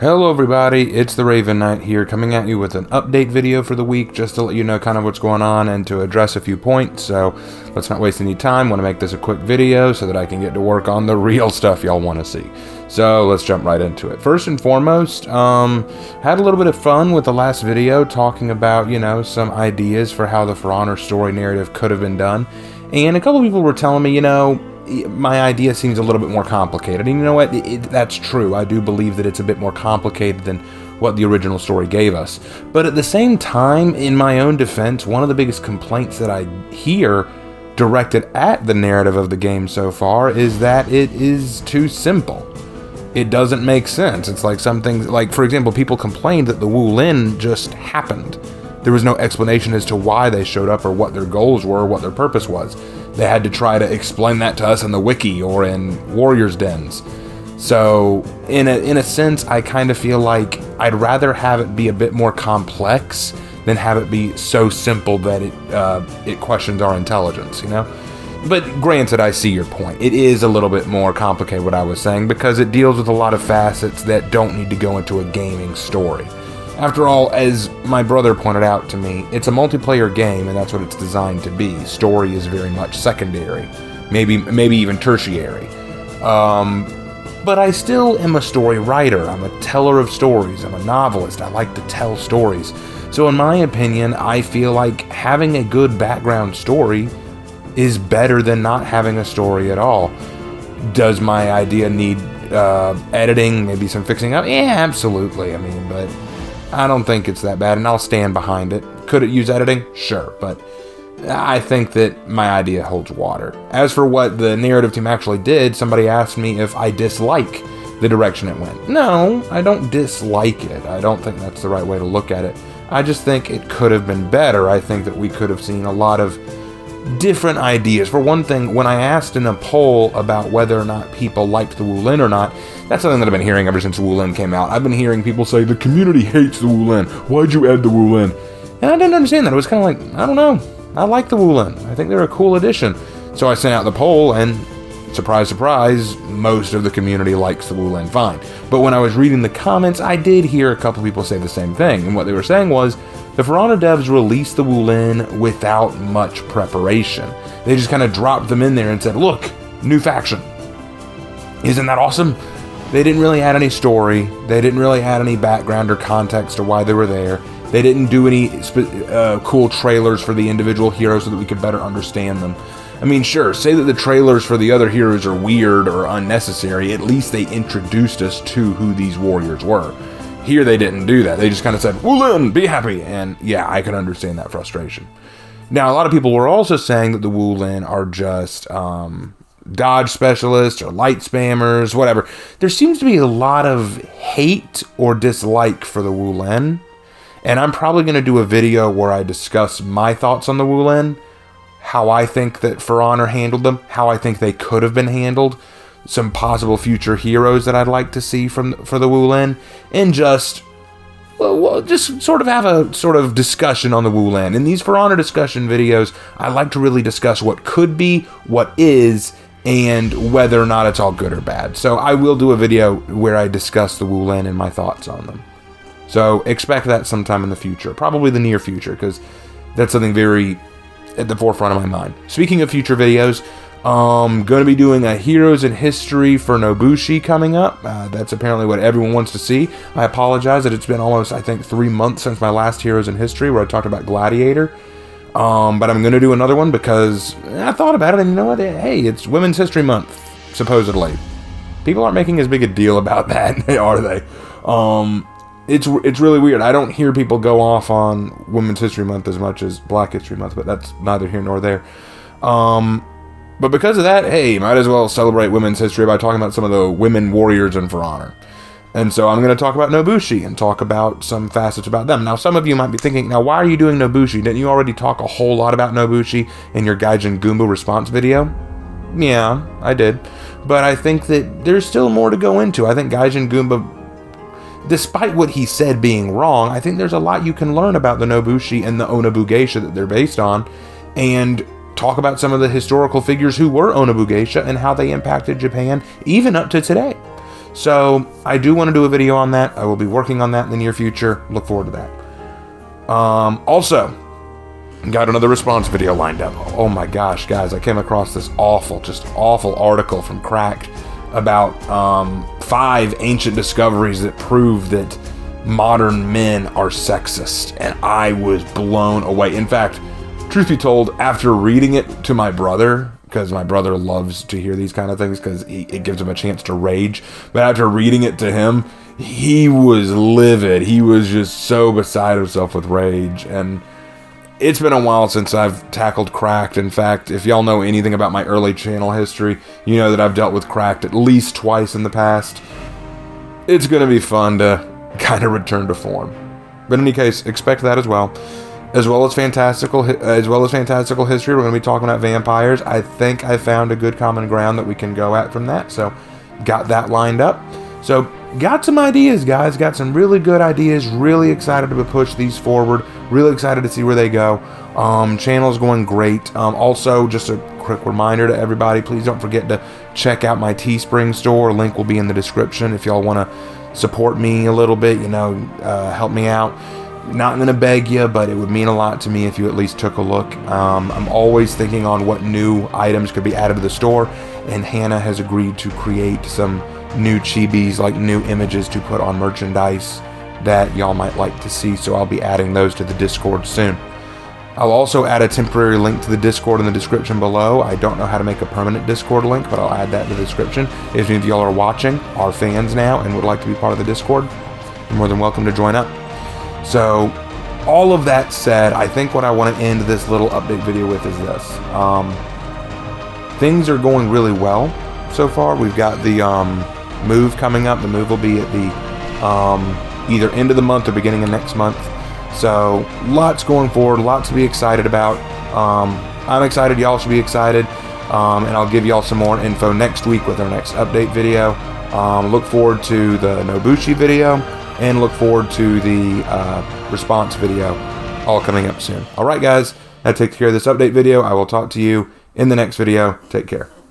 Hello everybody, it's the Raven Knight here, coming at you with an update video for the week, just to let you know kind of what's going on and to address a few points. So let's not waste any time. Want to make this a quick video so that I can get to work on the real stuff y'all want to see. So let's jump right into it. First and foremost, had a little bit of fun with the last video talking about, some ideas for how the For Honor story narrative could have been done. And a couple people were telling me, my idea seems a little bit more complicated. And you know what? That's true. I do believe that it's a bit more complicated than what the original story gave us. But at the same time, in my own defense, one of the biggest complaints that I hear directed at the narrative of the game so far is that it is too simple. It doesn't make sense. It's like something, like, for example, people complained that the Wu Lin just happened. There was no explanation as to why they showed up or what their goals were or what their purpose was. They had to try to explain that to us in the wiki or in Warriors Dens. So, in a sense, I kind of feel like I'd rather have it be a bit more complex than have it be so simple that it questions our intelligence, But granted, I see your point. It is a little bit more complicated, what I was saying, because it deals with a lot of facets that don't need to go into a gaming story. After all, as my brother pointed out to me, it's a multiplayer game, and that's what it's designed to be. Story is very much secondary, maybe even tertiary. But I still am a story writer. I'm a teller of stories. I'm a novelist. I like to tell stories. So in my opinion, I feel like having a good background story is better than not having a story at all. Does my idea need editing, maybe some fixing up? Yeah, absolutely. But I don't think it's that bad, and I'll stand behind it. Could it use editing? Sure, but I think that my idea holds water. As for what the narrative team actually did, somebody asked me if I dislike the direction it went. No, I don't dislike it. I don't think that's the right way to look at it. I just think it could have been better. I think that we could have seen a lot of different ideas. For one thing, when I asked in a poll about whether or not people liked the Wu Lin or not, that's something that I've been hearing ever since Wu Lin came out. I've been hearing people say, the community hates the Wu Lin. Why'd you add the Wu Lin? And I didn't understand that. It was kind of like, I don't know. I like the Wu Lin. I think they're a cool addition. So I sent out the poll, and surprise, surprise, most of the community likes the Wu Lin fine. But when I was reading the comments, I did hear a couple people say the same thing. And what they were saying was, the For Honor devs released the Wu Lin without much preparation. They just kind of dropped them in there and said, look, new faction. Isn't that awesome? They didn't really add any story. They didn't really add any background or context to why they were there. They didn't do any cool trailers for the individual heroes so that we could better understand them. Sure, say that the trailers for the other heroes are weird or unnecessary. At least they introduced us to who these warriors were. Here they didn't do that. They just kind of said, Wu Lin, be happy. And yeah, I can understand that frustration. Now, a lot of people were also saying that the Wu Lin are just dodge specialists or light spammers, whatever. There seems to be a lot of hate or dislike for the Wu Lin. And I'm probably going to do a video where I discuss my thoughts on the Wu Lin, how I think that For Honor handled them, how I think they could have been handled, some possible future heroes that I'd like to see for the Wu Lin, and just sort of have a sort of discussion on the Wu Lin. In these For Honor discussion videos, I like to really discuss what could be, what is, and whether or not it's all good or bad. So I will do a video where I discuss the Wu Lin and my thoughts on them. So expect that sometime in the future, probably the near future, because that's something very at the forefront of my mind. Speaking of future videos, going to be doing a Heroes in History for Nobushi coming up. That's apparently what everyone wants to see. I apologize that it's been almost, I think, 3 months since my last Heroes in History where I talked about Gladiator. But I'm going to do another one because I thought about it, and you know what? Hey, it's Women's History Month, supposedly. People aren't making as big a deal about that, are they? It's really weird. I don't hear people go off on Women's History Month as much as Black History Month, but that's neither here nor there. But because of that, hey, might as well celebrate women's history by talking about some of the women warriors in For Honor. And so I'm going to talk about Nobushi and talk about some facets about them. Now, some of you might be thinking, now, why are you doing Nobushi? Didn't you already talk a whole lot about Nobushi in your Gaijin Goomba response video? Yeah, I did. But I think that there's still more to go into. I think Gaijin Goomba, despite what he said being wrong, I think there's a lot you can learn about the Nobushi and the Onabu Geisha that they're based on, and talk about some of the historical figures who were Onabu Geisha and how they impacted Japan even up to today. So I do want to do a video on that. I will be working on that in the near future. Look forward to that. Also, got another response video lined up. Oh my gosh, guys, I came across this just awful article from Cracked about 5 ancient discoveries that prove that modern men are sexist, and I was blown away. In fact, truth be told, after reading it to my brother, because my brother loves to hear these kind of things because it gives him a chance to rage, but after reading it to him, he was livid. He was just so beside himself with rage. And it's been a while since I've tackled Cracked. In fact, if y'all know anything about my early channel history, you know that I've dealt with Cracked at least twice in the past. It's going to be fun to kind of return to form. But in any case, expect that as well. As well as fantastical history. We're going to be talking about vampires. I think I found a good common ground that we can go at from that. So, got that lined up. So, got some ideas, guys. Got some really good ideas. Really excited to push these forward. Really excited to see where they go. Channel's going great. Also, just a quick reminder to everybody, please don't forget to check out my Teespring store. Link will be in the description if y'all want to support me a little bit, help me out. Not going to beg you, but it would mean a lot to me if you at least took a look. I'm always thinking on what new items could be added to the store, and Hannah has agreed to create some new chibis, like new images to put on merchandise that y'all might like to see, so I'll be adding those to the Discord soon. I'll also add a temporary link to the Discord in the description below. I don't know how to make a permanent Discord link, but I'll add that in the description. If any of y'all are watching, are fans now, and would like to be part of the Discord, you're more than welcome to join up. So, all of that said, I think what I want to end this little update video with is this. Things are going really well so far. We've got the move coming up. The move will be at the either end of the month or beginning of next month. So, lots going forward, lots to be excited about. I'm excited, y'all should be excited. And I'll give y'all some more info next week with our next update video. Look forward to the Nobushi video. And look forward to the response video, all coming up soon. Alright guys, that takes care of this update video. I will talk to you in the next video. Take care.